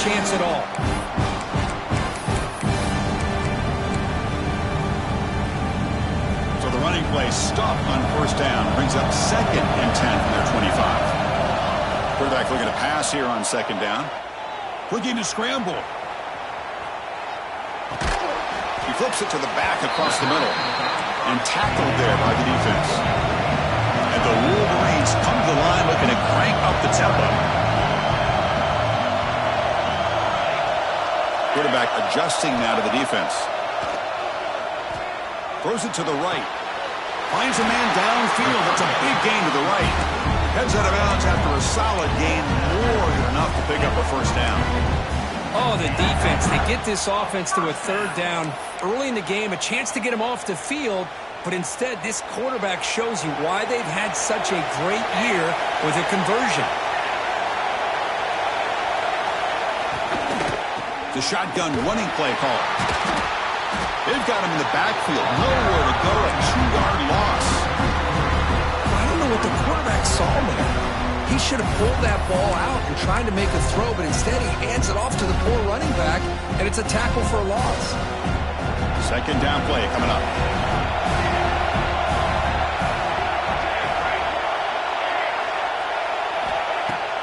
chance at all. So the running play stopped on first down. Brings up 2nd and 10 from their 25. Quarterback looking to pass here on 2nd down. Looking to scramble. He flips it to the back across the middle. And tackled there by the defense. And the Wolverines come to the line looking to crank up the tempo. Quarterback adjusting now to the defense. Throws it to the right. Finds a man downfield. That's a big gain to the right. Heads out of bounds after a solid gain. More than enough to pick up a first down. Oh, the defense. They get this offense to a 3rd down early in the game. A chance to get him off the field. But instead, this quarterback shows you why they've had such a great year with a conversion. The shotgun running play call. They've got him in the backfield. Nowhere to go. A 2-yard loss. I don't know what the quarterback saw there. He should have pulled that ball out and tried to make a throw, but instead he hands it off to the poor running back, and it's a tackle for a loss. 2nd down play coming up.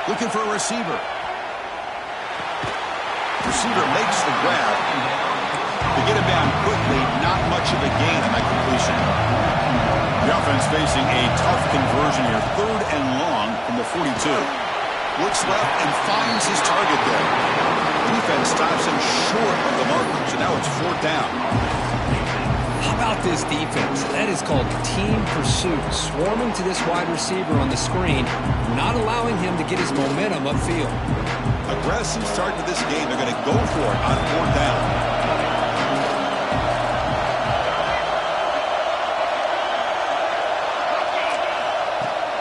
Looking for a receiver. Receiver makes the grab. To get him down quickly, not much of a gain on that completion. The offense facing a tough conversion here. 3rd and long from the 42. Looks left and finds his target there. The defense stops him short of the marker, so now it's 4th down. How about this defense? That is called team pursuit. Swarming to this wide receiver on the screen, not allowing him to get his momentum upfield. Aggressive start to this game. They're going to go for it on 4th down.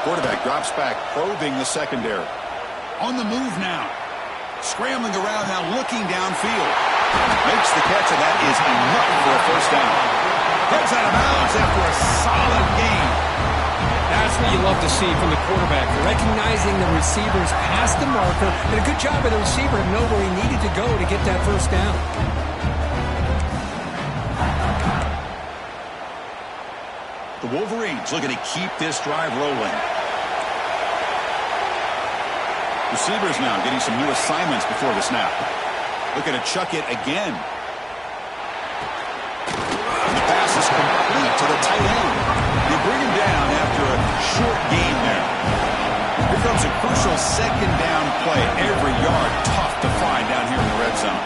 Quarterback drops back, probing the secondary. On the move now. Scrambling around now, looking downfield. Makes the catch, and that is enough for a first down. Heads out of bounds after a solid gain. That's what you love to see from the quarterback. Recognizing the receivers past the marker. And a good job by the receiver to know where he needed to go to get that first down. The Wolverines looking to keep this drive rolling. Receivers now getting some new assignments before the snap. Looking to chuck it again. The pass is complete to the tight end. They bring him down after a short gain there. Here comes a crucial 2nd down play. Every yard tough to find down here in the red zone.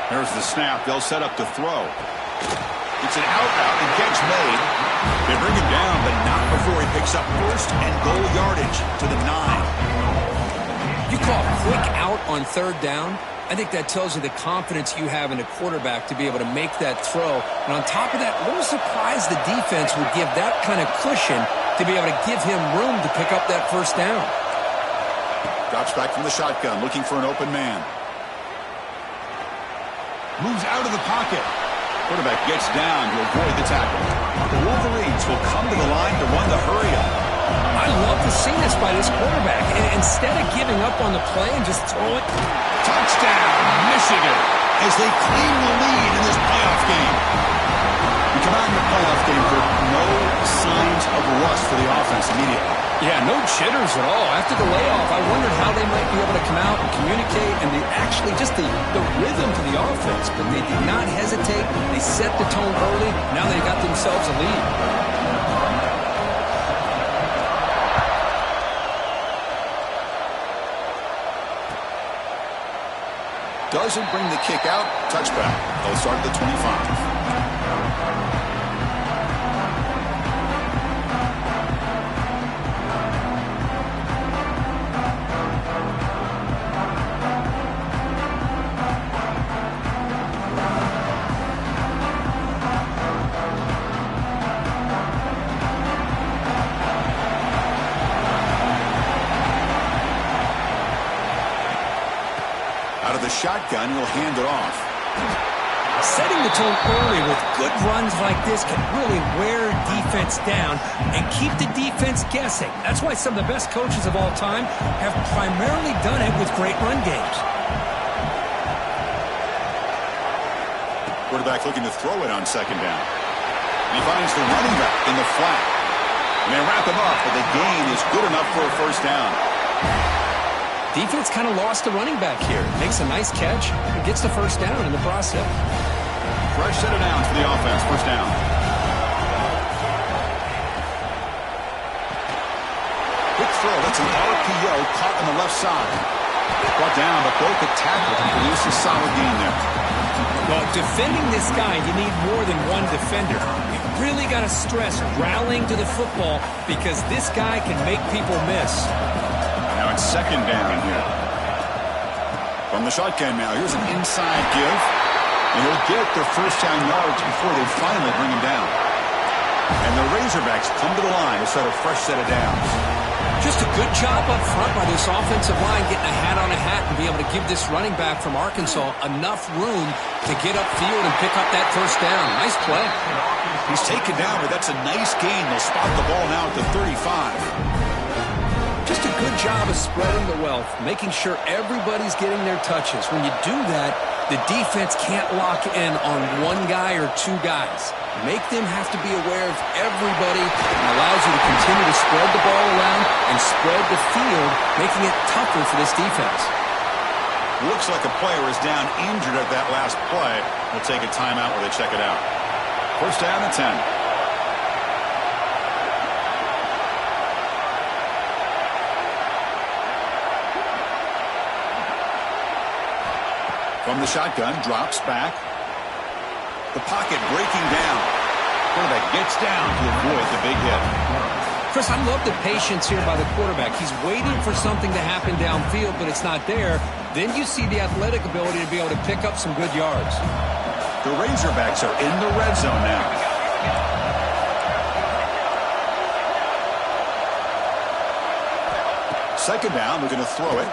There's the snap. They'll set up to throw. It's an out route and catch made. They bring him down, but not before he picks up 1st and goal yardage to the 9. You call quick out on 3rd down. I think that tells you the confidence you have in a quarterback to be able to make that throw. And on top of that, a little surprised the defense would give that kind of cushion to be able to give him room to pick up that first down. Drops back from the shotgun, looking for an open man. Moves out of the pocket. Quarterback gets down to avoid the tackle. The Wolverines will come to the line to run the hurry up. I love to see this by this quarterback. And instead of giving up on the play and just throw it. Touchdown, Michigan, as they claim the lead in this playoff game. We come out in the playoff game for no signs of rust for the offense immediately. Yeah, no jitters at all. After the layoff, I wondered how they might be able to come out and communicate and actually just the rhythm to the offense. But they did not hesitate. They set the tone early. Now they got themselves a lead. Doesn't bring the kick out. Touchback. They'll start at the 25. Out of the shotgun, he'll hand it off. Setting the tone early with good runs like this can really wear defense down and keep the defense guessing. That's why some of the best coaches of all time have primarily done it with great run games. Quarterback looking to throw it on second down. And he finds the running back in the flat. And they wrap him up, but the gain is good enough for a first down. Defense kind of lost the running back here. Makes a nice catch and gets the first down in the process. Fresh set of downs for the offense. First down. Quick throw. That's an RPO caught on the left side. Brought down, but broke the tackle to produce a solid gain there. Well, defending this guy, you need more than one defender. You really got to stress rallying to the football because this guy can make people miss. Now it's second down here. From the shotgun now, here's an inside give. And he'll get their first down yards before they finally bring him down. And the Razorbacks come to the line to set a fresh set of downs. Just a good job up front by this offensive line, getting a hat on a hat and be able to give this running back from Arkansas enough room to get upfield and pick up that first down. Nice play. He's taken down, but that's a nice gain. They'll spot the ball now at the 35. Just a good job of spreading the wealth, making sure everybody's getting their touches. When you do that, the defense can't lock in on one guy or two guys. Make them have to be aware of everybody and allows you to continue to spread the ball around and spread the field, making it tougher for this defense. Looks like a player is down injured at that last play. We'll take a timeout where they check it out. First down and 10. From the shotgun, drops back. The pocket breaking down. Quarterback gets down to avoid the big hit. Chris, I love the patience here by the quarterback. He's waiting for something to happen downfield, but it's not there. Then you see the athletic ability to be able to pick up some good yards. The Razorbacks are in the red zone now. Second down, looking to throw it.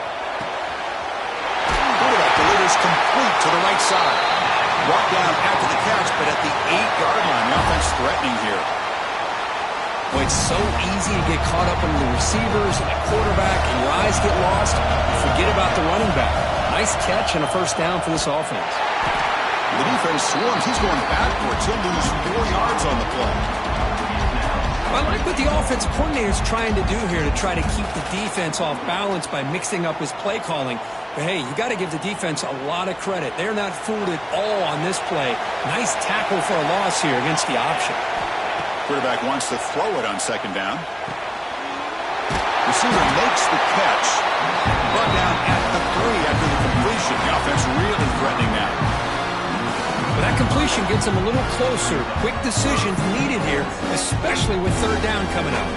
Quarterback delivers complete to the right side. Brought down after the catch, but at the 8-yard line, the offense threatening here. Well, it's so easy to get caught up in the receivers and the quarterback, and your eyes get lost. Forget about the running back. Nice catch and a first down for this offense. The defense swarms. He's going backwards. He'll lose 4 yards on the play. I like what the offensive coordinator is trying to do here to try to keep the defense off balance by mixing up his play calling. But, hey, you got to give the defense a lot of credit. They're not fooled at all on this play. Nice tackle for a loss here against the option. Quarterback wants to throw it on second down. Receiver makes the catch. Brought down at the 3 after the completion. The offense really threatening now. But that completion gets them a little closer. Quick decisions needed here, especially with third down coming up.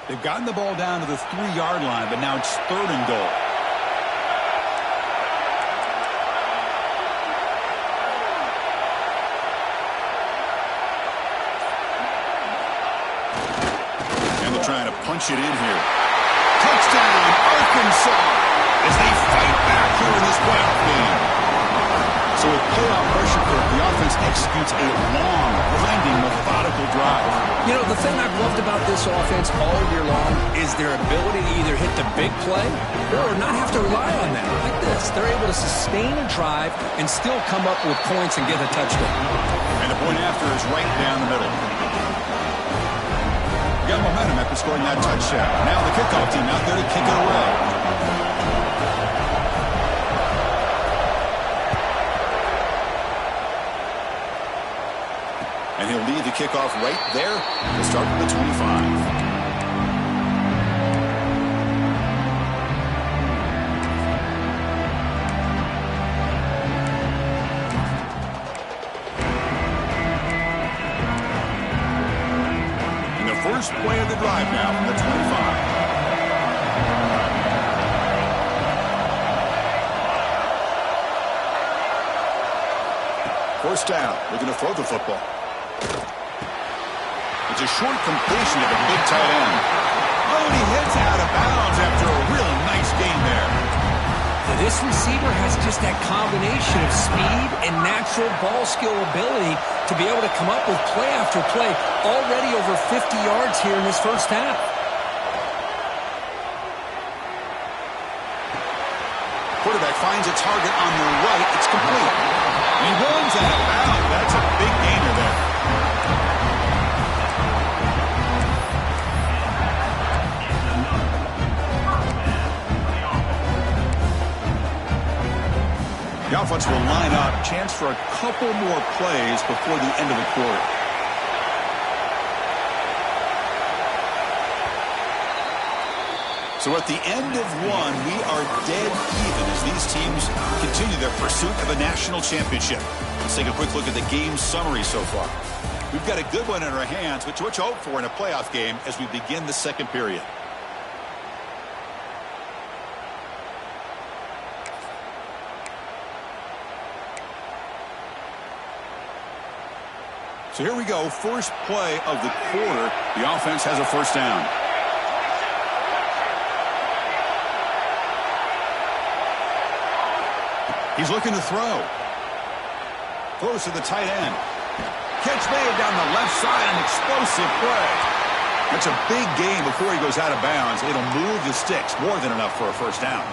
They've gotten the ball down to the 3-yard line, but now it's third and goal. And they're trying to punch it in here. Touchdown, Arkansas, as they fight back here in this playoff game. So with playoff pressure, the offense executes a long, grinding, methodical drive. You know, the thing I've loved about this offense all year long is their ability to either hit the big play or not have to rely on that. Like this, they're able to sustain a drive and still come up with points and get a touchdown. And the point after is right down the middle. Got momentum after scoring that touchdown. Now the kickoff team out there to kick it away. And he'll lead the kickoff right there to start at the 25. And the first play of the drive now from the 25. First down, looking to throw the football. It's a short completion to the big tight end. Oh, and he hits out of bounds after a really nice gain there. Now, this receiver has just that combination of speed and natural ball skill ability to be able to come up with play after play, already over 50 yards here in this first half. Quarterback finds a target on the right. It's complete. He runs out of bounds. That's a big gainer there. The offense will line up. Chance for a couple more plays before the end of the quarter. So at the end of one, we are dead even as these teams continue their pursuit of a national championship. Let's take a quick look at the game summary so far. We've got a good one in our hands, which what you hope for in a playoff game as we begin the second period. So here we go, first play of the quarter. The offense has a first down. He's looking to throw. Throws to the tight end. Catch made down the left side, an explosive play. That's a big gain before he goes out of bounds. It'll move the sticks, more than enough for a first down.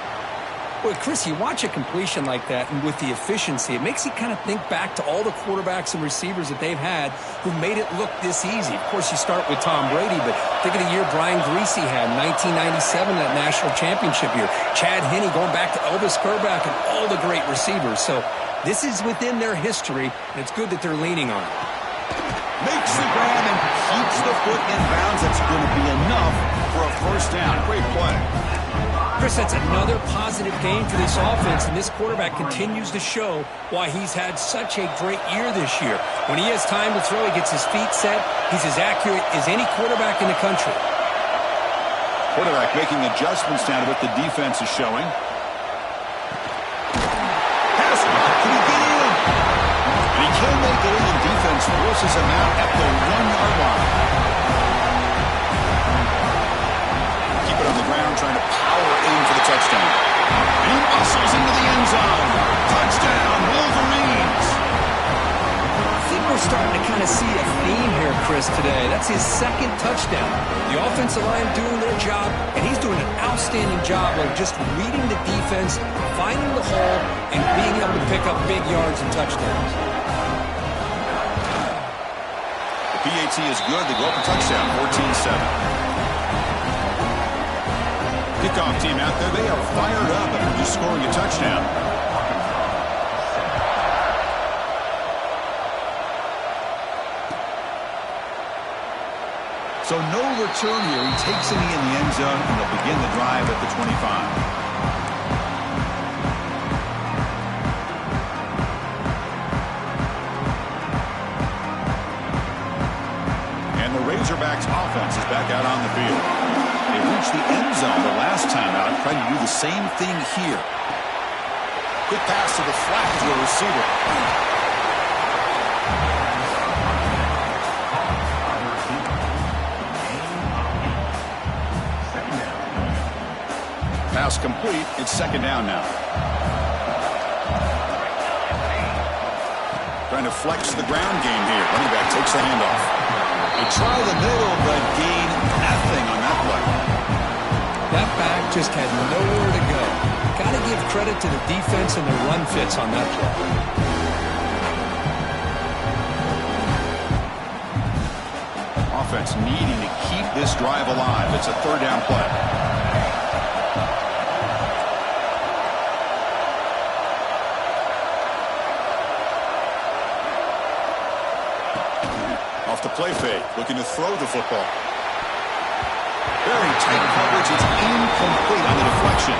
Well, Chris, you watch a completion like that, and with the efficiency, it makes you kind of think back to all the quarterbacks and receivers that they've had who made it look this easy. Of course, you start with Tom Brady, but think of the year Brian Greasy had in 1997, that national championship year. Chad Henne going back to Elvis Kerback and all the great receivers. So this is within their history, and it's good that they're leaning on it. Makes the grab and keeps the foot in bounds. That's going to be enough for a first down. Great play. Chris, that's another positive game for this offense, and this quarterback continues to show why he's had such a great year this year. When he has time to throw, he gets his feet set. He's as accurate as any quarterback in the country. Quarterback making adjustments now to what the defense is showing. Pass. Can he get in? And he can make it in, and defense forces him out at the 1-yard line. Keep it on the ground, trying to power in for the touchdown. And he muscles into the end zone. Touchdown, Wolverines. I think we're starting to kind of see a theme here, Chris, today. That's his second touchdown. The offensive line doing their job, and he's doing an outstanding job of just reading the defense, finding the hole, and being able to pick up big yards and touchdowns. The PAT is good. They go up a touchdown, 14-7. Kickoff team out there, they are fired up after just scoring a touchdown. So no return here. He takes it in the end zone, and they'll begin the drive at the 25. And the Razorbacks offense is back out on the field. They reached the end zone the last time out, trying to do the same thing here. Quick pass to the flat to a receiver. Pass complete. It's second down now. Trying to flex the ground game here. Running back takes the handoff. They try the middle, but gain nothing on that play. That back just had nowhere to go. Got to give credit to the defense and their run fits on that play. Offense needing to keep this drive alive. It's a third down play. Off the play fake, looking to throw the football. Very tight coverage. It's incomplete on the deflection.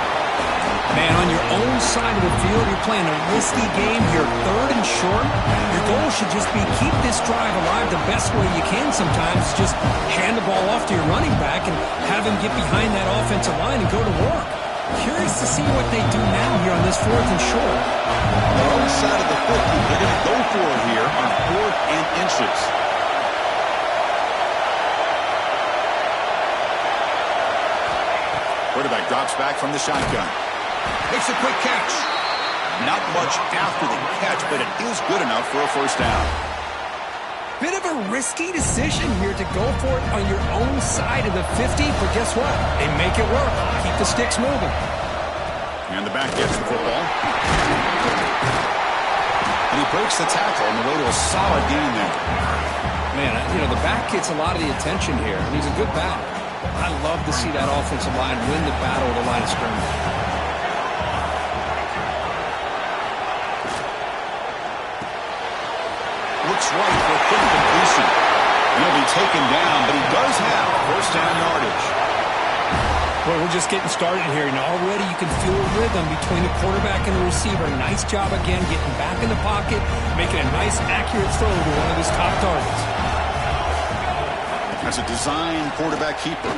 Man, on your own side of the field, you're playing a risky game. You're third and short. Your goal should just be keep this drive alive the best way you can sometimes. Just hand the ball off to your running back and have him get behind that offensive line and go to work. Curious to see what they do now here on this 4th and short. On their own side of the 50, they're going to go for it here on 4th and inches. Quarterback drops back from the shotgun. Makes a quick catch. Not much after the catch, but it is good enough for a first down. Bit of a risky decision here to go for it on your own side of the 50, but guess what? They make it work. Keep the sticks moving. And the back gets the football. And he breaks the tackle on the way to a solid gain there. Man, the back gets a lot of the attention here, and he's a good back. I love to see that offensive line win the battle of the line of scrimmage. Looks right for a quick completion. He'll be taken down, but he does have first down yardage. Well, we're just getting started here, and already you can feel a rhythm between the quarterback and the receiver. Nice job again getting back in the pocket, making a nice, accurate throw to one of his top targets. That's a design quarterback keeper.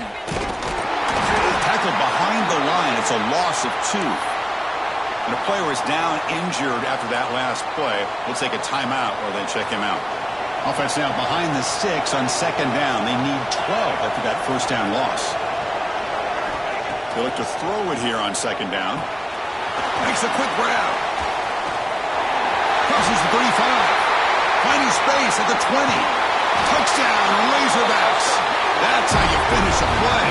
Tackled behind the line. It's a loss of 2. And the player is down injured after that last play. We'll take a timeout or then check him out. Offense now behind the 6 on 2nd down. They need 12 after that first down loss. They look to throw it here on 2nd down. Makes a quick grab. Crosses the 35. Finding space at the 20. Touchdown, Razorbacks. That's how you finish a play.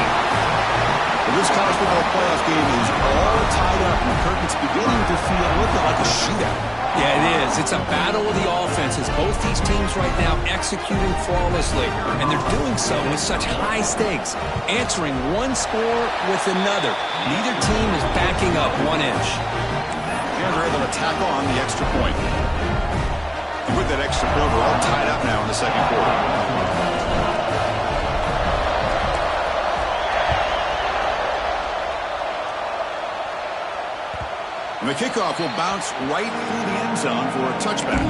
Well, this college football playoff game is all tied up, and Kirk, it's beginning to feel a little like a shootout. Yeah, it is. It's a battle of the offenses. Both these teams right now executing flawlessly, and they're doing so with such high stakes, answering one score with another. Neither team is backing up 1 inch. And they're able to tackle on the extra point. And with that extra point, we're all tied up now in the 2nd quarter. And the kickoff will bounce right through the end zone for a touchback.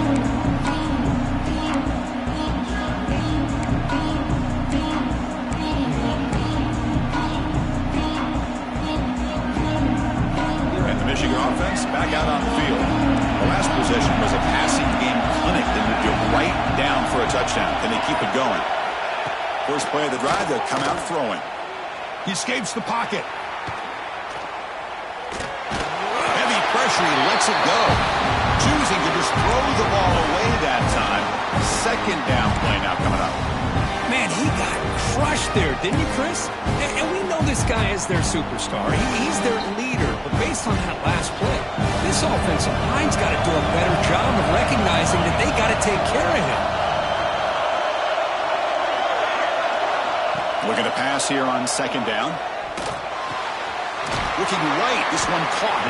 And the Michigan offense back out on the field. The last possession was a passing game clinic that moved you right down for a touchdown. Can they keep it going? First play of the drive, they'll come out throwing. He escapes the pocket. Pressure, he lets it go. Choosing to just throw the ball away that time. 2nd down play now coming up. Man, he got crushed there, didn't he, Chris? And we know this guy is their superstar. He's their leader. But based on that last play, this offensive line's got to do a better job of recognizing that they got to take care of him. Looking to pass here on 2nd down. Looking right. This one caught.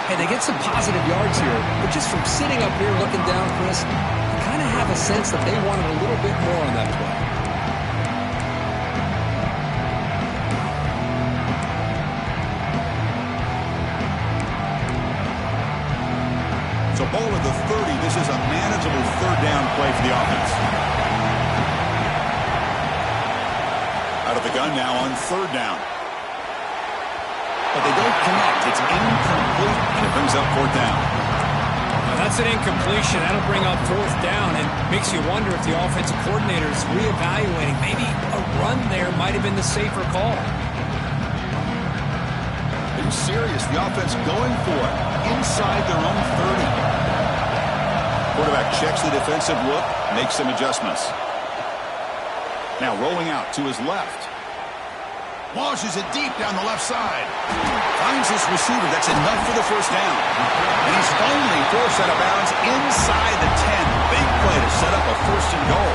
Hey, they get some positive yards here, but just from sitting up here looking down, Chris, you kind of have a sense that they wanted a little bit more on that play. So ball at the 30. This is a manageable 3rd down play for the offense. Out of the gun now on 3rd down. But they don't connect. It's incomplete, and it brings up 4th down. Now that's an incompletion. That'll bring up 4th down, and makes you wonder if the offensive coordinator is reevaluating. Maybe a run there might have been the safer call. Being serious. The offense going for it inside their own 30. Quarterback checks the defensive look, makes some adjustments. Now rolling out to his left. Launches it deep down the left side. Finds his receiver. That's enough for the first down. And he's finally forced out of bounds inside the 10. Big play to set up a 1st and goal.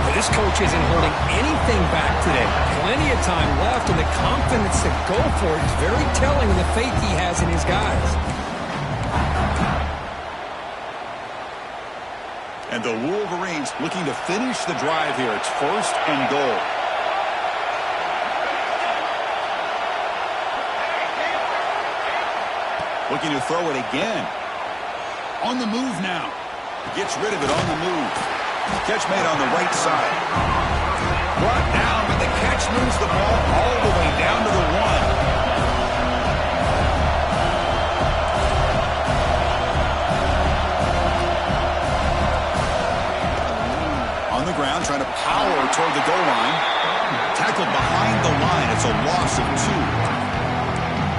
But this coach isn't holding anything back today. Plenty of time left, and the confidence to go for it is very telling of the faith he has in his guys. And the Wolverines looking to finish the drive here. It's 1st and goal. Looking to throw it again. On the move now. Gets rid of it on the move. Catch made on the right side. Brought down, but the catch moves the ball all the way down to the 1. On the ground, trying to power toward the goal line. Tackled behind the line. It's a loss of 2.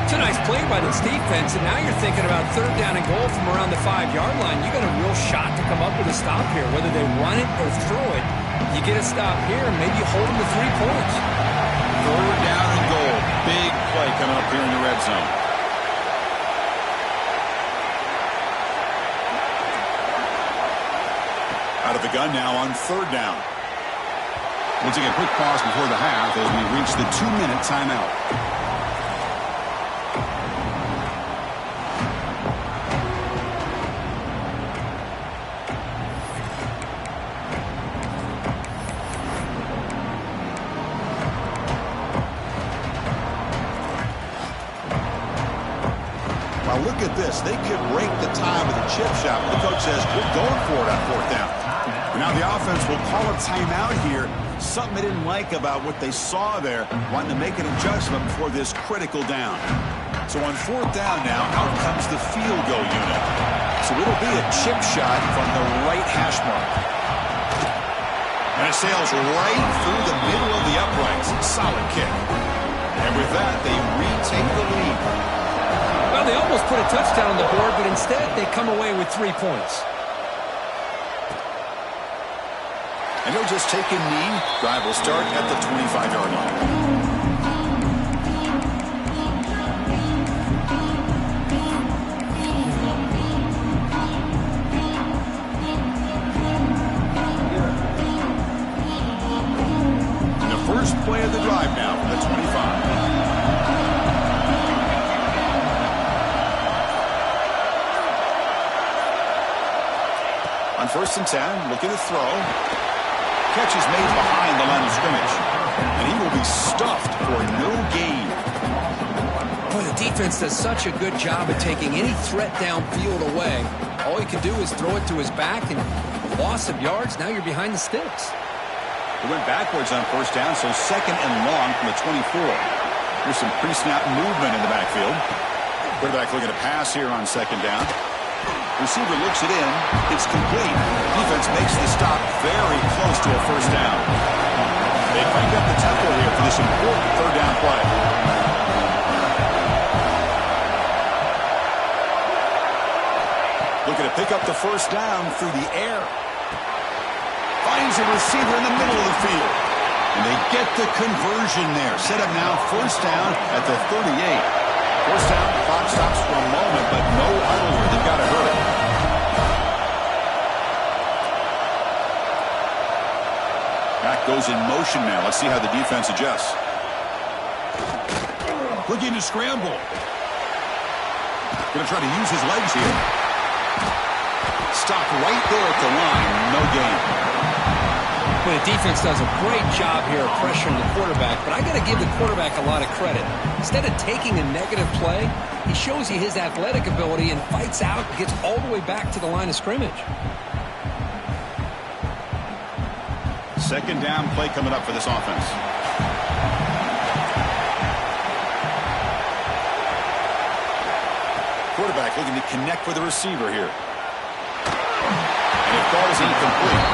It's a nice play by this defense, and now you're thinking about third down and goal from around the 5-yard line. You got a real shot to come up with a stop here. Whether they run it or throw it, you get a stop here, and maybe you hold them to 3 points. Third down and goal. Big play coming up here in the red zone. Out of the gun now on third down. We'll take a quick pause before the half as we reach the 2-minute timeout. Now look at this. They could break the tie with a chip shot, but the coach says, we're going for it on fourth down. And now the offense will call a timeout here. Something they didn't like about what they saw there, wanting to make an adjustment before this critical down. So on fourth down now, out comes the field goal unit. So it'll be a chip shot from the right hash mark. And it sails right through the middle of the uprights. Solid kick. And with that, they retake the lead. Well, they almost put a touchdown on the board, but instead they come away with 3 points. And he'll just take a knee. Drive will start at the 25-yard line. And the first play of the drive now from the 25. On 1st and 10, looking to throw. Catch is made behind the line of scrimmage. And he will be stuffed for no gain. Boy, the defense does such a good job of taking any threat downfield away. All he can do is throw it to his back, and loss of yards, now you're behind the sticks. They went backwards on 1st down, so 2nd and long from the 24. There's some pre-snap movement in the backfield. Quarterback looking to pass here on 2nd down. Receiver looks it in. It's complete. Defense makes the stop very close to a 1st down. They crank up the tempo here for this important 3rd down play. Looking to pick up the 1st down through the air. Finds a receiver in the middle of the field. And they get the conversion there. Set up now 1st down at the 38. 1st down, clock stops for a moment, but no huddle here. They've got to hurry. Back goes in motion now. Let's see how the defense adjusts. Looking to scramble. Going to try to use his legs here. Stop right there at the line. No gain. Well, the defense does a great job here of pressuring the quarterback, but I got to give the quarterback a lot of credit. Instead of taking a negative play, he shows you his athletic ability and fights out, gets all the way back to the line of scrimmage. 2nd down play coming up for this offense. Quarterback looking to connect with the receiver here. And it falls incomplete.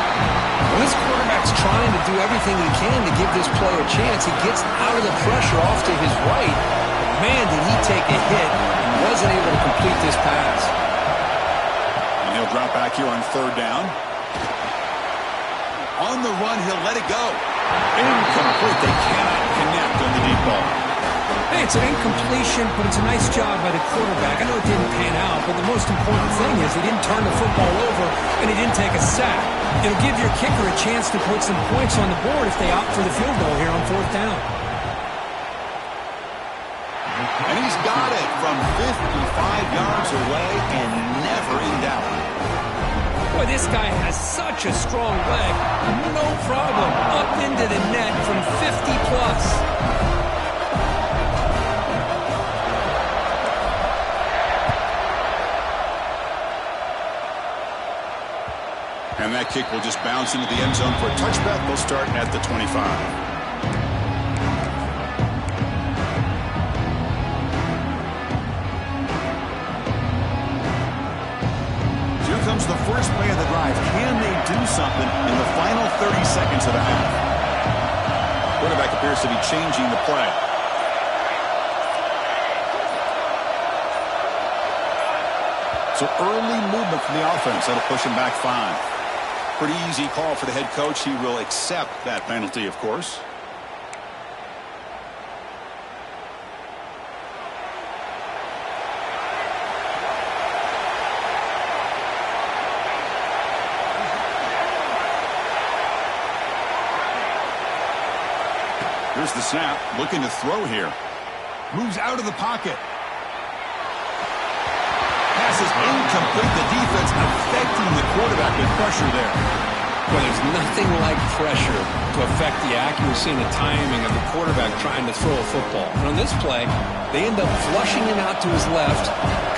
Well, this quarterback's trying to do everything he can to give this play a chance. He gets out of the pressure off to his right. But man, did he take a hit and wasn't able to complete this pass. And he'll drop back here on 3rd down. On the run, he'll let it go. Incomplete. They cannot connect on the deep ball. Hey, it's an incompletion, but it's a nice job by the quarterback. I know it didn't pan out, but the most important thing is he didn't turn the football over and he didn't take a sack. It'll give your kicker a chance to put some points on the board if they opt for the field goal here on 4th down. And he's got it from 55 yards away and never in doubt. Boy, this guy has such a strong leg. No problem. Up into the net from 50 plus. And that kick will just bounce into the end zone for a touchback. They'll start at the 25. Comes the first play of the drive. Can they do something in the final 30 seconds of the half. Quarterback appears to be changing the play. So early movement from the offense. That'll push him back 5. Pretty easy call for the head coach. He will accept that penalty, of course. Here's the snap. Looking to throw here. Moves out of the pocket. Pass is incomplete. The defense affecting the quarterback with pressure there. Well, there's nothing like pressure to affect the accuracy and the timing of the quarterback trying to throw a football. And on this play, they end up flushing him out to his left,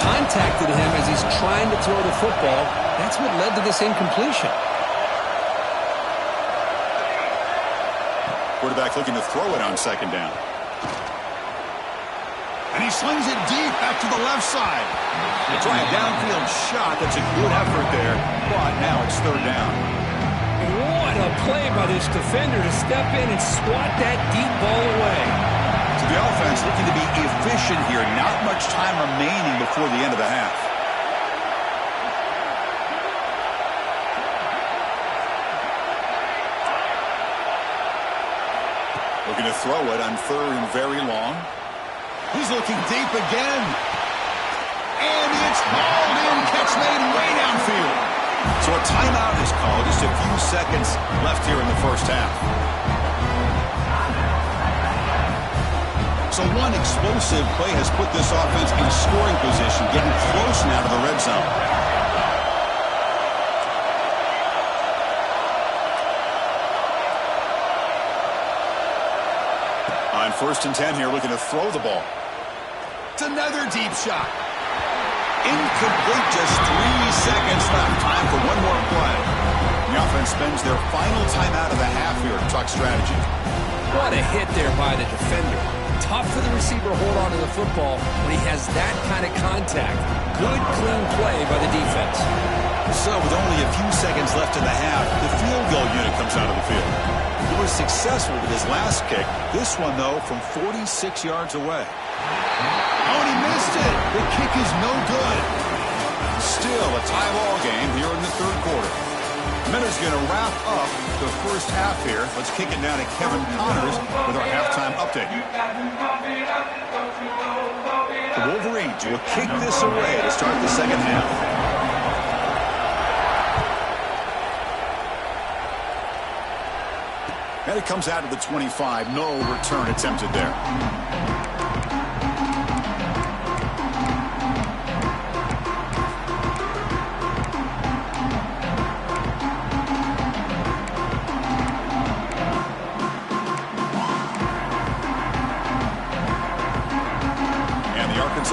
contacted him as he's trying to throw the football. That's what led to this incompletion. Quarterback looking to throw it on second down. And he slings it deep back to the left side. They try a downfield shot. That's a good effort there. But now it's third down. What a play by this defender to step in and swat that deep ball away. So the offense looking to be efficient here. Not much time remaining before the end of the half. Looking to throw it on third and very long. He's looking deep again. And it's hauled in. Catch made way downfield. So a timeout is called. Just a few seconds left here in the first half. So one explosive play has put this offense in scoring position, getting close now to the red zone. On 1st and 10 here, looking to throw the ball. It's another deep shot. Incomplete, just 3 seconds left. Time for one more play. The offense spends their final timeout of the half here to talk strategy. What a hit there by the defender. Tough for the receiver to hold on to the football when he has that kind of contact. Good, clean play by the defense. So with only a few seconds left in the half, the field goal unit comes out of the field. He was successful with his last kick. This one, though, from 46 yards away. Oh, and he missed it. The kick is no good. Still a tie ball game here in the third quarter. Minter's going to wrap up the first half here. Let's kick it down to Kevin Connors with our halftime update. The Wolverines will kick this away to start the second half. And it comes out of the 25. No return attempted there.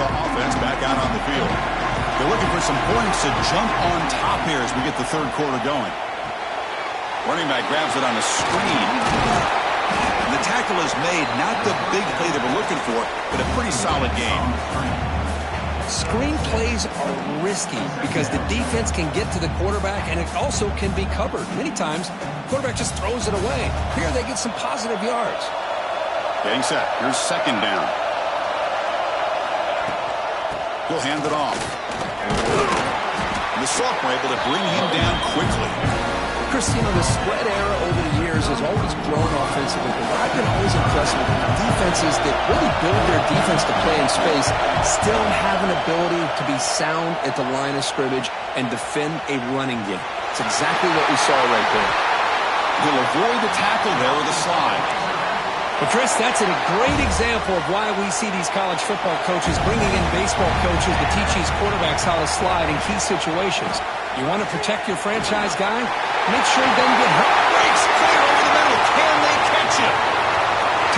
Offense back out on the field. They're looking for some points to jump on top here as we get the third quarter going. Running back grabs it on a screen. And the tackle is made. Not the big play they were looking for, but a pretty solid game. Screen plays are risky because the defense can get to the quarterback and it also can be covered. Many times, the quarterback just throws it away. Here they get some positive yards. Getting set. Here's second down. He'll hand it off. And the sophomore able to bring him down quickly. Christina, the spread era over the years has always grown offensively, but what I've been always impressed with defenses that really build their defense to play in space still have an ability to be sound at the line of scrimmage and defend a running game. It's exactly what we saw right there. He'll avoid the tackle there with a slide. Well, Chris, that's a great example of why we see these college football coaches bringing in baseball coaches to teach these quarterbacks how to slide in key situations. You want to protect your franchise guy? Make sure he doesn't get hurt. Breaks clear over the middle. Can they catch him?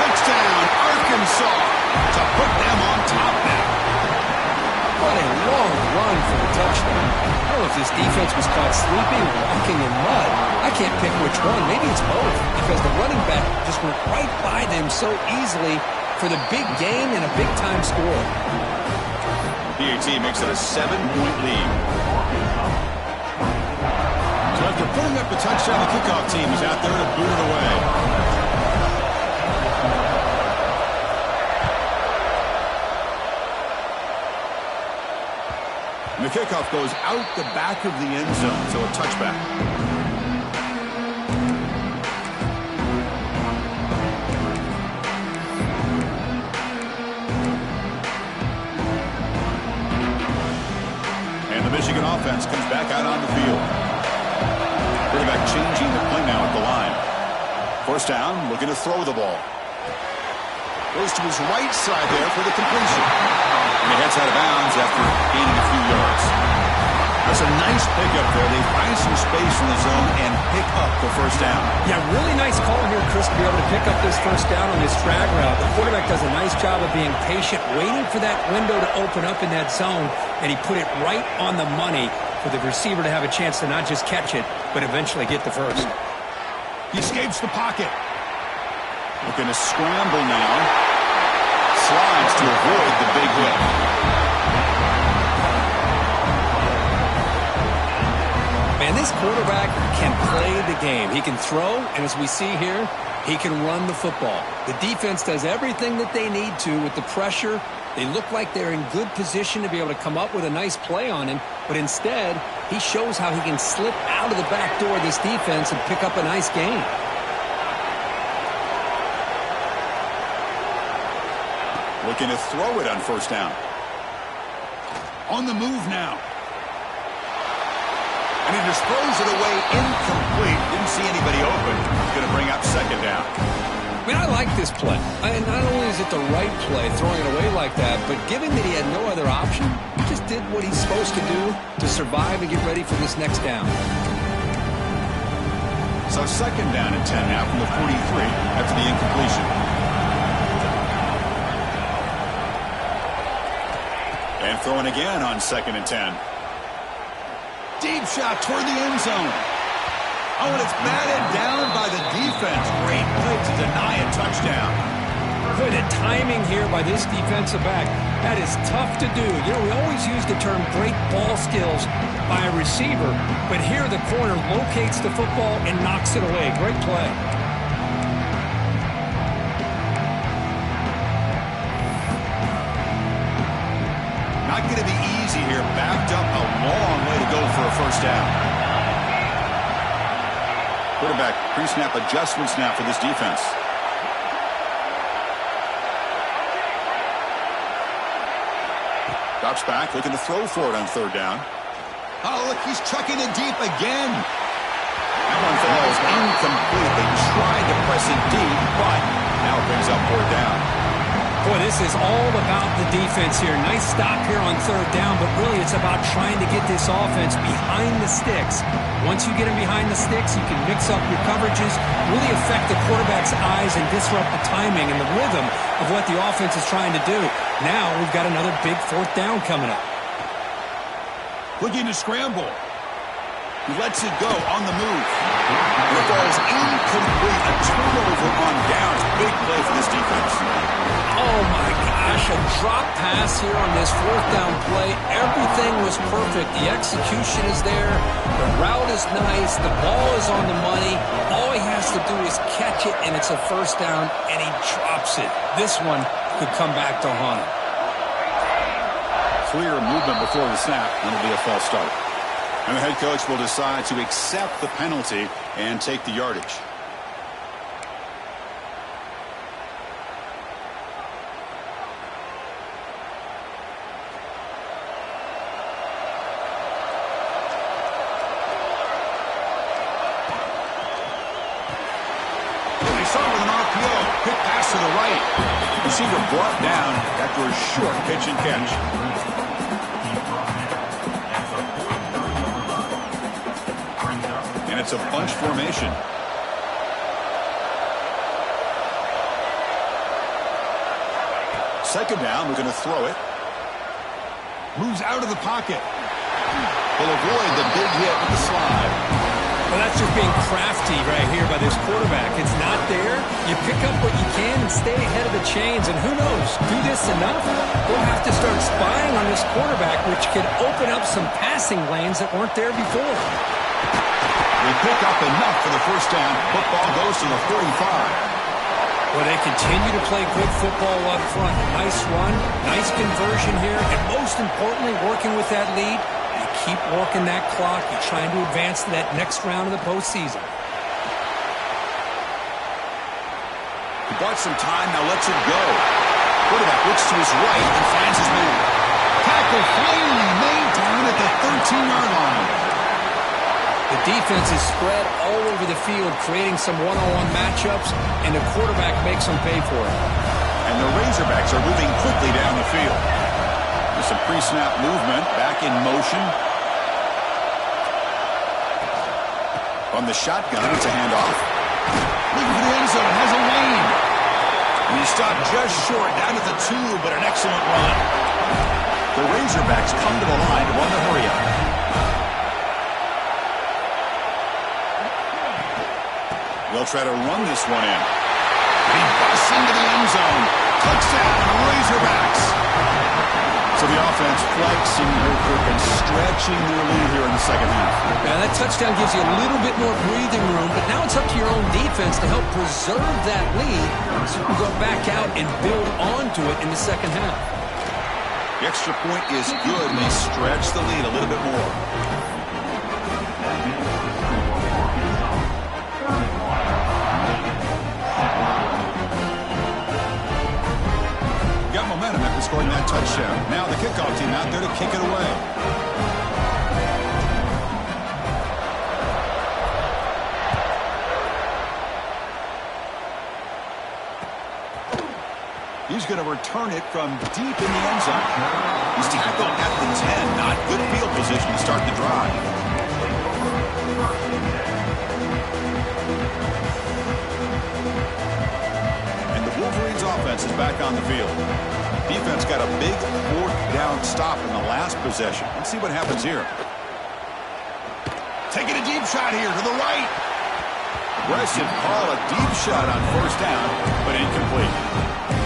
Touchdown, Arkansas, to put them on top now. What a long run for the touchdown. I don't know if this defense was caught sleeping or walking in mud. I can't pick which one. Maybe it's both because the running back just went right by them so easily for the big gain and a big-time score. PAT makes it a 7-point lead. So after After putting up a touchdown, the kickoff team is out there to boot it away. And the kickoff goes out the back of the end zone, so a touchback. And the Michigan offense comes back out on the field. Quarterback changing the play now at the line. First down, looking to throw the ball. Goes to his right side there for the completion. And he heads out of bounds after gaining a few yards. That's a nice pickup there. They find some space in the zone and pick up the first down. Yeah, really nice call here, Chris, to be able to pick up this first down on this drag route. The quarterback does a nice job of being patient, waiting for that window to open up in that zone, and he put it right on the money for the receiver to have a chance to not just catch it, but eventually get the first. He escapes the pocket. Looking to scramble now. Slides to avoid the big hit. Man, this quarterback can play the game. He can throw, and as we see here, he can run the football. The defense does everything that they need to with the pressure. They look like they're in good position to be able to come up with a nice play on him, but instead, he shows how he can slip out of the back door of this defense and pick up a nice gain. Looking to throw it on first down. On the move now. And he just throws it away incomplete. Didn't see anybody open. He's going to bring up second down. I mean, I like this play. Not only is it the right play, throwing it away like that, but given that he had no other option, he just did what he's supposed to do to survive and get ready for this next down. So second down and 10 now from the 43 after the incompletion. And throwing again on second and 10. Deep shot toward the end zone. Oh, and it's batted down by the defense. Great play to deny a touchdown. Boy, the timing here by this defensive back, that is tough to do. You know, we always use the term great ball skills by a receiver, but here the corner locates the football and knocks it away. Great play. Not going to be easy here. Backed up a long way to go for a first down. Quarterback pre-snap adjustments now for this defense. Drops back, looking to throw for it on third down. Oh, look, he's chucking it deep again. That one falls incomplete. They tried to press it deep, but now it brings up fourth down. Boy, this is all about the defense here. Nice stop here on third down, but really it's about trying to get this offense behind the sticks. Once you get them behind the sticks, you can mix up your coverages, really affect the quarterback's eyes and disrupt the timing and the rhythm of what the offense is trying to do. Now we've got another big fourth down coming up. Looking to scramble. He lets it go on the move. And it falls incomplete. A turnover on downs. Big play for this defense. Oh my gosh, a drop pass here on this fourth down play. Everything was perfect. The execution is there. The route is nice. The ball is on the money. All he has to do is catch it, and it's a first down, and he drops it. This one could come back to haunt him. Clear movement before the snap, and it'll be a false start. And the head coach will decide to accept the penalty and take the yardage. They saw with an RPO. Quick pass to the right. Receiver brought down after a short pitch and catch. And it's a bunch formation. Second down, we're going to throw it. Moves out of the pocket. He'll avoid the big hit with the slide. Well, that's just being crafty right here by this quarterback. It's not there. You pick up what you can and stay ahead of the chains. And who knows, do this enough, we'll have to start spying on this quarterback, which could open up some passing lanes that weren't there before. They pick up enough for the first down. Football goes to the 45. Well, they continue to play good football up front. Nice run, nice conversion here, and most importantly, working with that lead, you keep working that clock. You're trying to advance to that next round of the postseason. He bought some time, now lets it go. Quarterback looks to his right and finds his man. Tackle finally made down at the 13-yard line. The defense is spread all over the field, creating some one-on-one matchups, and the quarterback makes them pay for it. And the Razorbacks are moving quickly down the field. There's some pre-snap movement, back in motion. On the shotgun, it's a handoff. Looking for the end zone, has a lane. And he stopped just short, down at the 2, but an excellent run. The Razorbacks come to the line to run the hurry-up. They'll try to run this one in. And he busts into the end zone. Touchdown, Razorbacks. So the offense flexing real quick and stretching their lead here in the second half. Now that touchdown gives you a little bit more breathing room, but now it's up to your own defense to help preserve that lead so you can go back out and build onto it in the second half. The extra point is good, and they stretch the lead a little bit more. Momentum after scoring that touchdown. Now the kickoff team out there to kick it away. He's going to return it from deep in the end zone. He's tackled at the 10. Not good field position to start the drive. Wolverines offense is back on the field. Defense got a big fourth down stop in the last possession. Let's see what happens here. Taking a deep shot here to the right. Aggressive call, a deep shot on first down, but incomplete.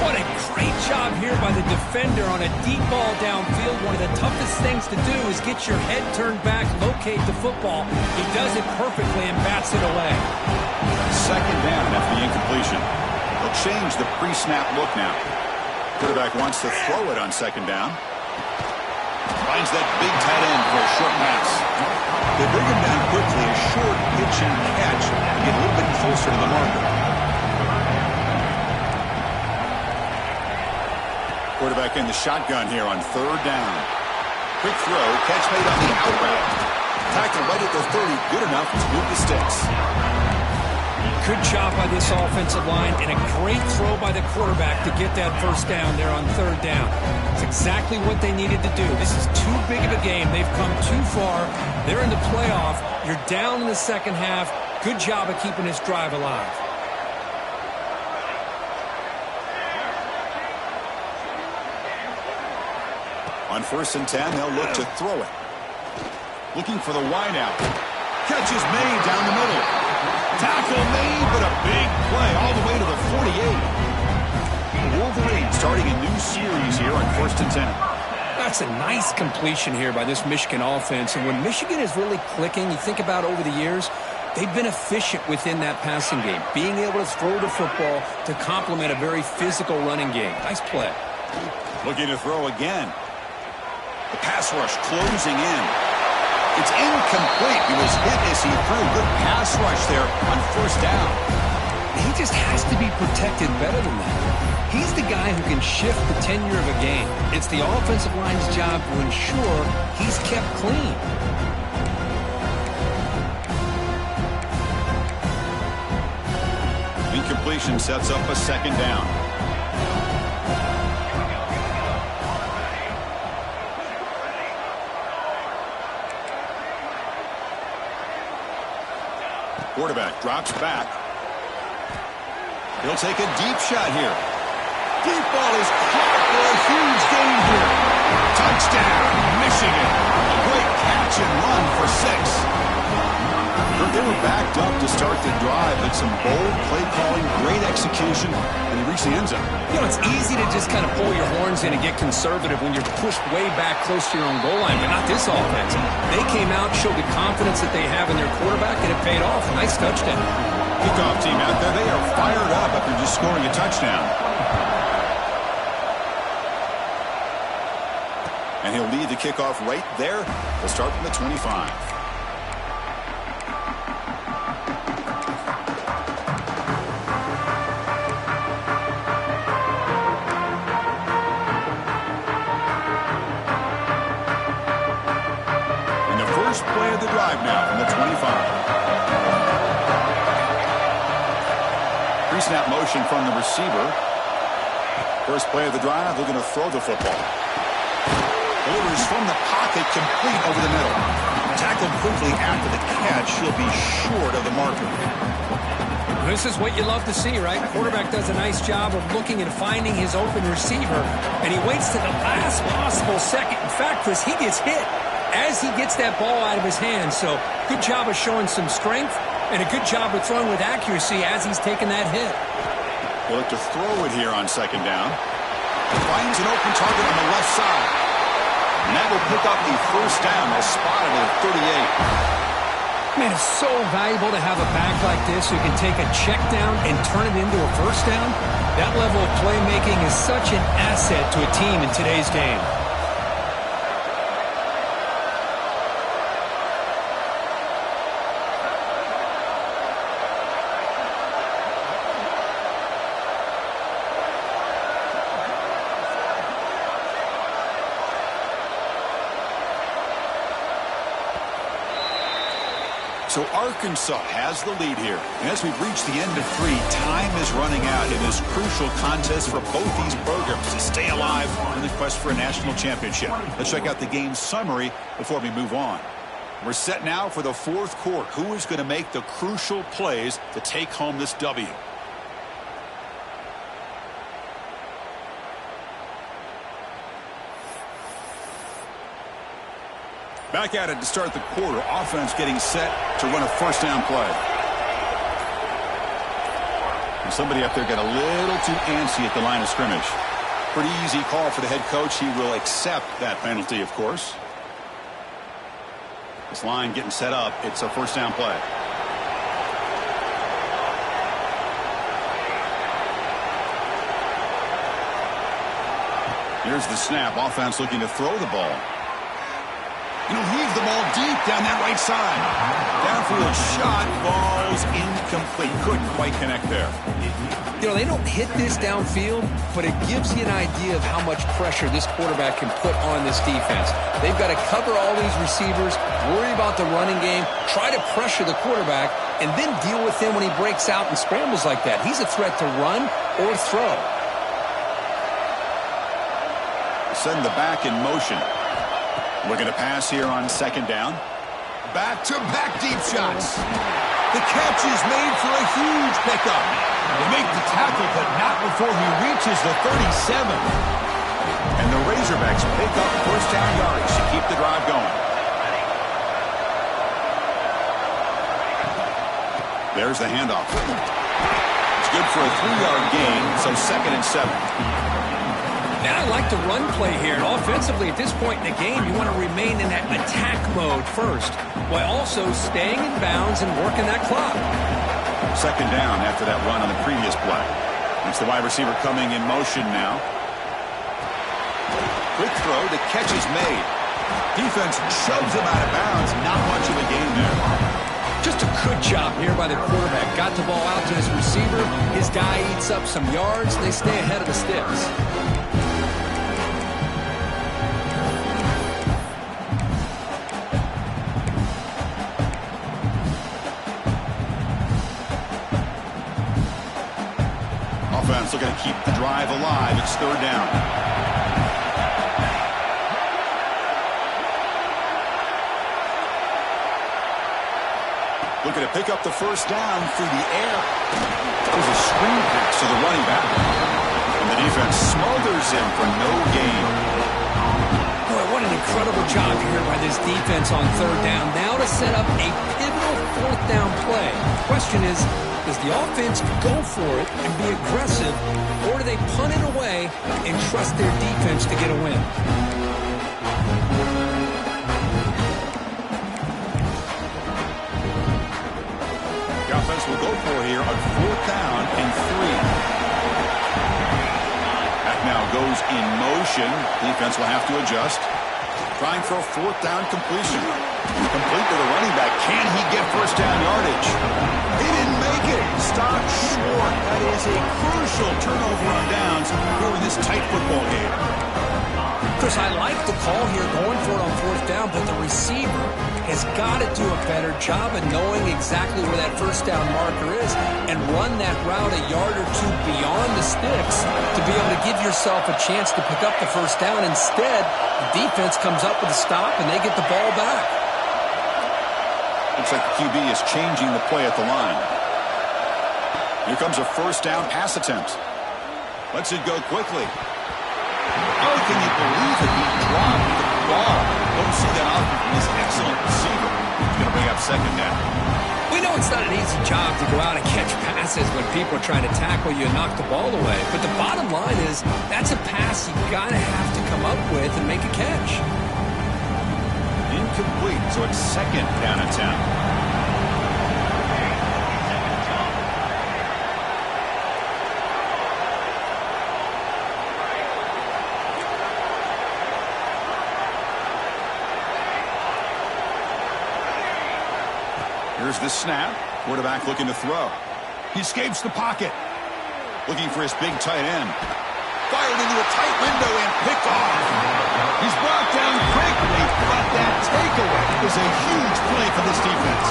What a great job here by the defender on a deep ball downfield. One of the toughest things to do is get your head turned back, locate the football. He does it perfectly and bats it away. Second down after the incompletion. They'll change the pre-snap look now. Quarterback wants to throw it on second down. Finds that big tight end for a short pass. They bring him down quickly, a short pitch and catch, and get a little bit closer to the marker. Quarterback in the shotgun here on third down. Quick throw, catch made on the out route. Tackle right at the 30, good enough to move the sticks. Good job by this offensive line and a great throw by the quarterback to get that first down there on third down. It's exactly what they needed to do. This is too big of a game. They've come too far. They're in the playoff. You're down in the second half. Good job of keeping this drive alive. On first and 10, they'll look to throw it. Looking for the wideout. Catch is made down the middle. Tackle made, but a big play all the way to the 48. Wolverines starting a new series here on first and 10. That's a nice completion here by this Michigan offense. And when Michigan is really clicking, you think about over the years, they've been efficient within that passing game, being able to throw the football to complement a very physical running game. Nice play. Looking to throw again. The pass rush closing in. It's incomplete. He was hit as he threw. Good pass rush there on first down. He just has to be protected better than that. He's the guy who can shift the tenure of a game. It's the offensive line's job to ensure he's kept clean. Incompletion sets up a second down. Quarterback drops back. He'll take a deep shot here. Deep ball is caught for a huge gain here. Touchdown, Michigan. A great catch and run for 6. They were backed up to start the drive, but some bold play calling, great execution, and they reached the end zone. You know, it's easy to just kind of pull your horns in and get conservative when you're pushed way back close to your own goal line, but not this offense. They came out, showed the confidence that they have in their quarterback, and it paid off. Nice touchdown. Kickoff team out there, they are fired up after just scoring a touchdown. And he'll lead the kickoff right there. They'll start from the 25. Play of the drive now from the 25. Pre-snap motion from the receiver. First play of the drive, they're going to throw the football. Delivers from the pocket, complete over the middle. Tackled quickly after the catch. He'll be short of the marker. This is what you love to see, right? Quarterback does a nice job of looking and finding his open receiver, and he waits to the last possible second. In fact, Chris, he gets hit as he gets that ball out of his hands. So good job of showing some strength and a good job of throwing with accuracy as he's taking that hit. We'll look to throw it here on second down. Finds an open target on the left side. And that will pick up the first down. They'll spot it at 38. Man, it's so valuable to have a back like this who can take a check down and turn it into a first down. That level of playmaking is such an asset to a team in today's game. So Arkansas has the lead here. And as we've reached the end of 3, time is running out in this crucial contest for both these programs to stay alive in the quest for a national championship. Let's check out the game summary before we move on. We're set now for the fourth quarter. Who is going to make the crucial plays to take home this W? Back at it to start the quarter. Offense getting set to run a first down play. And somebody up there got a little too antsy at the line of scrimmage. Pretty easy call for the head coach. He will accept that penalty, of course. This line getting set up. It's a first down play. Here's the snap. Offense looking to throw the ball. He'll leave the ball deep down that right side. Downfield shot falls incomplete. Couldn't quite connect there. You know, they don't hit this downfield, but it gives you an idea of how much pressure this quarterback can put on this defense. They've got to cover all these receivers, worry about the running game, try to pressure the quarterback, and then deal with him when he breaks out and scrambles like that. He's a threat to run or throw. Send the back in motion. Looking to pass here on second down. Back-to-back deep shots. The catch is made for a huge pickup. They make the tackle, but not before he reaches the 37. And the Razorbacks pick up first down yards to keep the drive going. There's the handoff. It's good for a 3-yard gain, so 2nd and 7. Now I like the run play here. Offensively, at this point in the game, you want to remain in that attack mode first, while also staying in bounds and working that clock. Second down after that run on the previous play. It's the wide receiver coming in motion now. Quick throw, the catch is made. Defense shoves him out of bounds. Not much of a gain there. Just a good job here by the quarterback. Got the ball out to his receiver. His guy eats up some yards. They stay ahead of the sticks. Offense looking to keep the drive alive. It's third down. Looking to pick up the first down through the air. There's a screen pass to the running back. And the defense smothers him for no gain. Boy, what an incredible job here by this defense on third down. Now to set up a pivotal fourth down play. The question is, does the offense go for it and be aggressive, or do they punt it away and trust their defense to get a win? The offense will go for it here on fourth down and 3. That now goes in motion. Defense will have to adjust. Trying for a fourth down completion. Complete to the running back. Can he get first down yardage? He didn't make it. Stopped short. That is a crucial turnover on downs here in this tight football game. Chris, I like the call here going for it on fourth down, but the receiver has got to do a better job of knowing exactly where that first down marker is and run that route a yard or two beyond the sticks to be able to give yourself a chance to pick up the first down. Instead, the defense comes up with a stop and they get the ball back. Looks like the QB is changing the play at the line. Here comes a first down pass attempt. Lets it go quickly. Oh, can you believe it? He dropped the ball. Don't see that often from this excellent receiver. He's going to bring up second down. We know it's not an easy job to go out and catch passes when people are trying to tackle you and knock the ball away. But the bottom line is that's a pass you got to have to come up with and make a catch. Incomplete, so it's second down attempt. Here's the snap. Quarterback looking to throw. He escapes the pocket. Looking for his big tight end. Fired into a tight window and picked off. He's brought down quickly, but that takeaway is a huge play for this defense.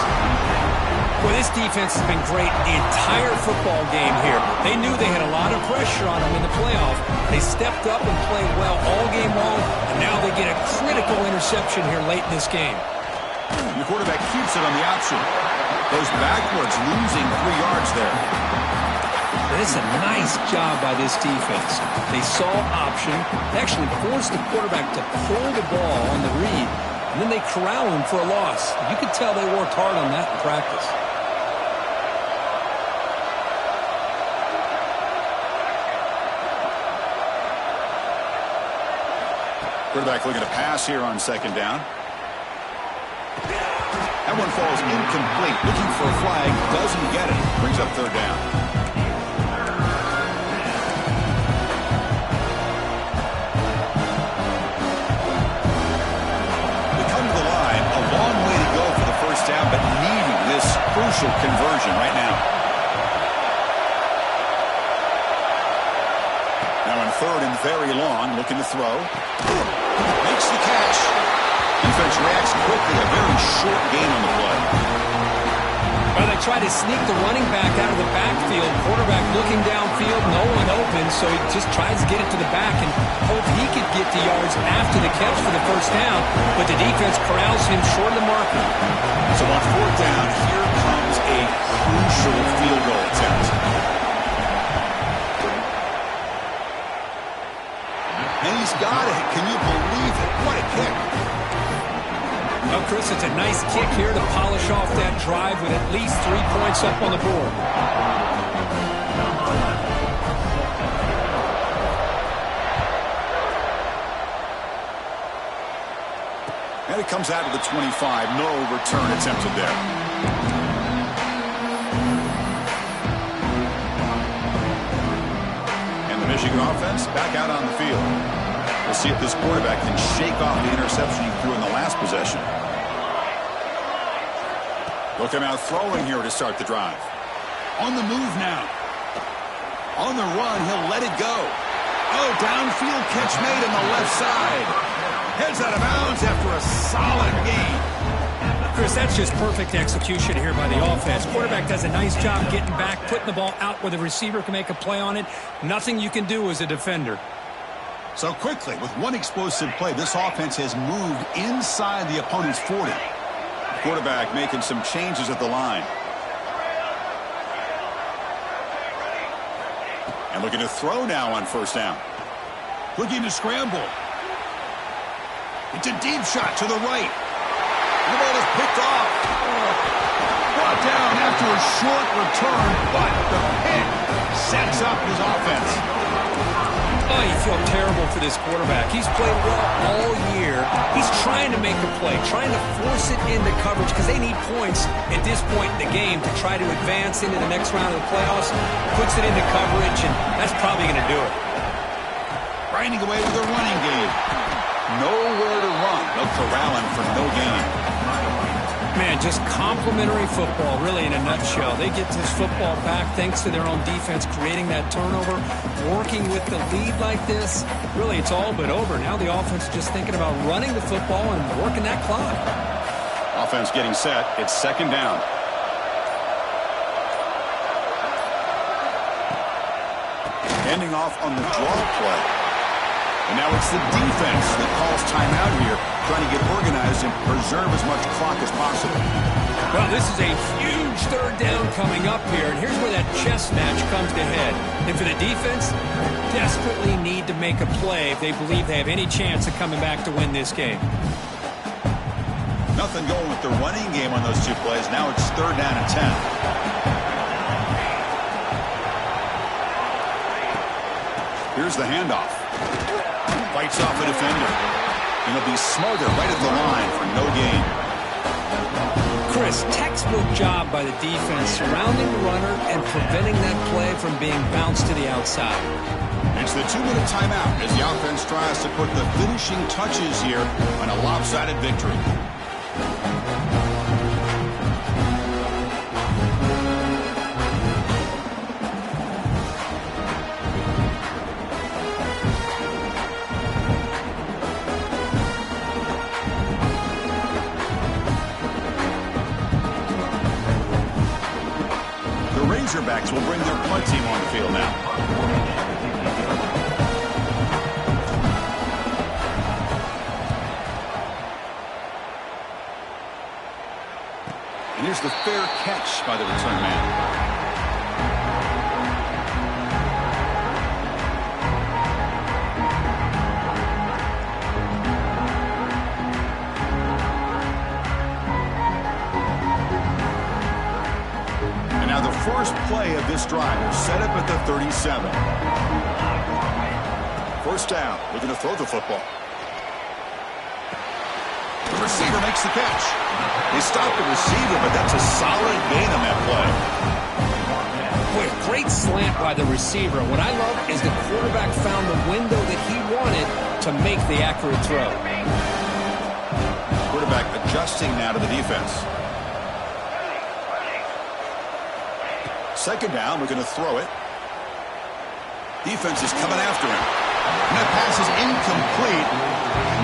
Well, this defense has been great the entire football game here. They knew they had a lot of pressure on them in the playoff. They stepped up and played well all game long, and now they get a critical interception here late in this game. The quarterback keeps it on the option. Goes backwards, losing 3 yards there. This is a nice job by this defense. They saw option. They actually forced the quarterback to pull the ball on the read, and then they corral him for a loss. You could tell they worked hard on that in practice. Quarterback looking to pass here on second down. That one falls incomplete. Looking for a flag. Doesn't get it. Brings up third down. They come to the line. A long way to go for the first down, but needing this crucial conversion right now. Now on third and very long. Looking to throw. Makes the catch. Defense reacts quickly. A very short gain on the play. Well, they try to sneak the running back out of the backfield. Quarterback looking downfield, no one open, so he just tries to get it to the back and hope he could get the yards after the catch for the first down, but the defense corrals him short of the marker. So on fourth down, here comes a crucial field goal attempt. And he's got it. Can you believe it? What a kick. Well, Chris, it's a nice kick here to polish off that drive with at least 3 points up on the board. And it comes out of the 25. No return attempted there. And the Michigan offense back out on the field. We'll see if this quarterback can shake off the interception he threw in the last possession. Looking out throwing here to start the drive. On the move now. On the run, he'll let it go. Oh, downfield catch made on the left side. Heads out of bounds after a solid gain. Chris, that's just perfect execution here by the offense. Quarterback does a nice job getting back, putting the ball out where the receiver can make a play on it. Nothing you can do as a defender. So quickly, with one explosive play, this offense has moved inside the opponent's 40. Quarterback making some changes at the line. And looking to throw now on first down. Looking to scramble. It's a deep shot to the right. The ball is picked off. brought down after a short return, but the pick sets up his offense. Oh, you feel terrible for this quarterback. He's played well all year. He's trying to make a play, trying to force it into coverage because they need points at this point in the game to try to advance into the next round of the playoffs. Puts it into coverage, and that's probably going to do it. Grinding away with a running game. Nowhere to run. They'll corral him for no gain. Man, just complimentary football, really, in a nutshell. They get this football back thanks to their own defense, creating that turnover, working with the lead like this. Really, it's all but over. Now the offense is just thinking about running the football and working that clock. Offense getting set. It's second down. Handing off on the draw play. And now it's the defense that calls timeout here, trying to get organized and preserve as much clock as possible. Well, this is a huge third down coming up here, and here's where that chess match comes to head. And for the defense, desperately need to make a play if they believe they have any chance of coming back to win this game. Nothing going with the running game on those two plays. Now it's third down and 10. Here's the handoff. Fights off a defender. And he'll be smarter right at the line for no gain. Chris, textbook job by the defense surrounding the runner and preventing that play from being bounced to the outside. It's the 2-minute timeout as the offense tries to put the finishing touches here on a lopsided victory. Razorbacks will bring their punt team on the field now. And here's the fair catch by the return man. First play of this drive is set up at the 37. First down. Looking to throw the football. The receiver makes the catch. They stop the receiver, but that's a solid gain on that play. Boy, great slant by the receiver. What I love is the quarterback found the window that he wanted to make the accurate throw. Quarterback adjusting now to the defense. Second down, we're going to throw it. Defense is coming after him. And that pass is incomplete.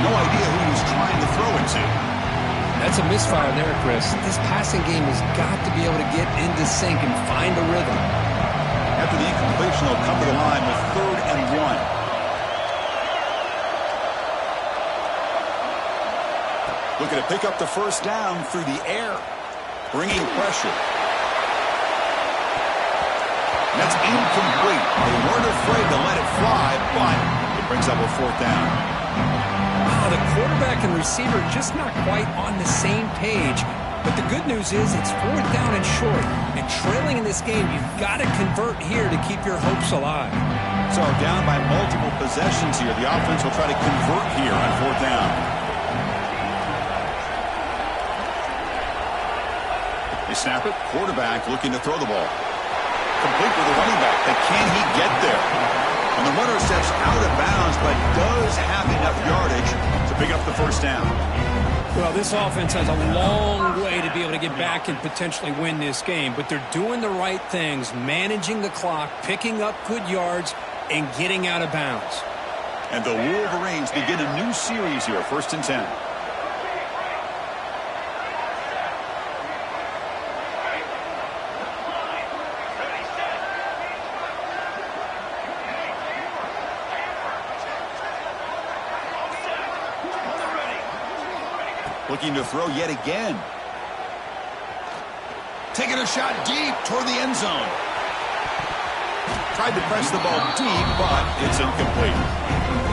No idea who he's trying to throw it to. That's a misfire there, Chris. This passing game has got to be able to get into sync and find a rhythm. After the incompletion, they'll come to the line with 3rd and 1. Looking to pick up the first down through the air. Bringing pressure. That's incomplete. They weren't afraid to let it fly, but it brings up a 4th down. Wow, the quarterback and receiver just not quite on the same page. But the good news is it's 4th down and short. And trailing in this game, you've got to convert here to keep your hopes alive. So down by multiple possessions here. The offense will try to convert here on 4th down. They snap it. Quarterback looking to throw the ball. Complete with the running back, but can he get there? And the runner steps out of bounds, but does have enough yardage to pick up the first down. Well, this offense has a long way to be able to get back and potentially win this game, but they're doing the right things, managing the clock, picking up good yards, and getting out of bounds. And the Wolverines begin a new series here, 1st and 10. Looking to throw yet again. Taking a shot deep toward the end zone. tried to press the ball deep, but it's incomplete.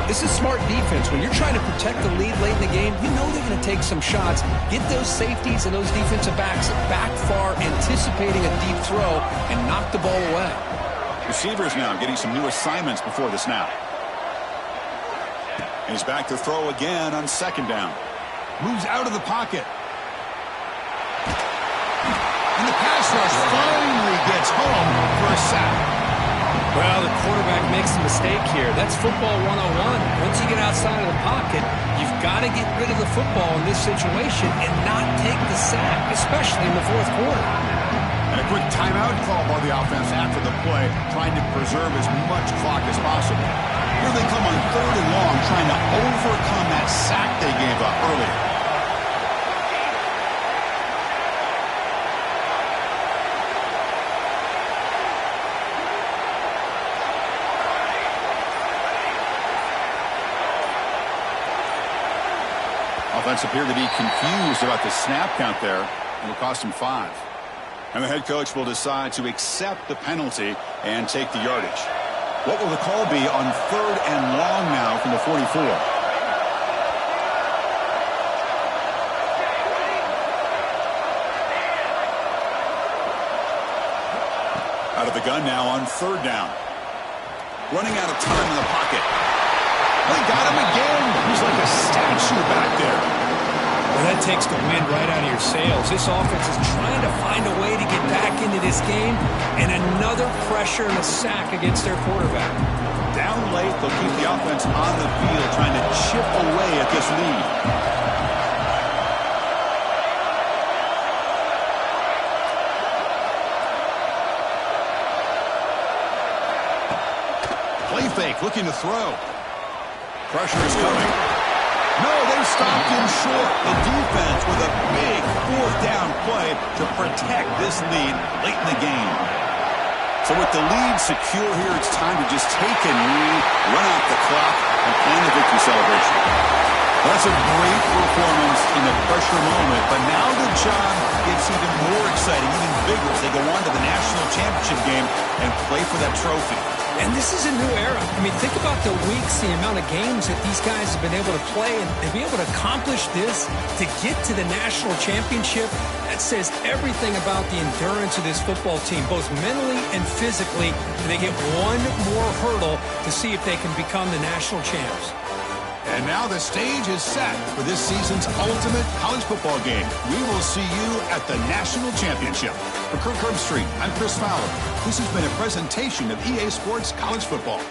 This is smart defense. When you're trying to protect the lead late in the game, you know they're going to take some shots. Get those safeties and those defensive backs back far, anticipating a deep throw, and knock the ball away. Receivers now getting some new assignments before the snap. He's back to throw again on second down. Moves out of the pocket. And the pass rush finally gets home for a sack. Well, the quarterback makes a mistake here. That's football 101. Once you get outside of the pocket, you've got to get rid of the football in this situation and not take the sack, especially in the fourth quarter. And a quick timeout call by the offense after the play, trying to preserve as much clock as possible. Here they come on third and long, trying to overcome that sack they gave up earlier. Offense appeared to be confused about the snap count there. It'll cost him 5. And the head coach will decide to accept the penalty and take the yardage. What will the call be on third and long now from the 44? Out of the gun now on third down. Running out of time in the pocket. They got him again. He's like a statue back there. Well, that takes the wind right out of your sails. This offense is trying to find a way to get back into this game, and another pressure and a sack against their quarterback. Down late, they'll keep the offense on the field, trying to chip away at this lead. Play fake, looking to throw. Pressure is coming. No, they stopped him short. The defense with a big fourth down play to protect this lead late in the game. So with the lead secure here, it's time to just take a knee, run out the clock, and plan the victory celebration. That's a great performance in the pressure moment, but now the job gets even more exciting, even bigger as they go on to the national championship game and play for that trophy. And this is a new era. I mean, think about the weeks, the amount of games that these guys have been able to play, and to be able to accomplish this, to get to the national championship, that says everything about the endurance of this football team, both mentally and physically. They get one more hurdle to see if they can become the national champs. And now the stage is set for this season's ultimate college football game. We will see you at the national championship. For Kirk Herbstreit, I'm Chris Fowler. This has been a presentation of EA Sports College Football.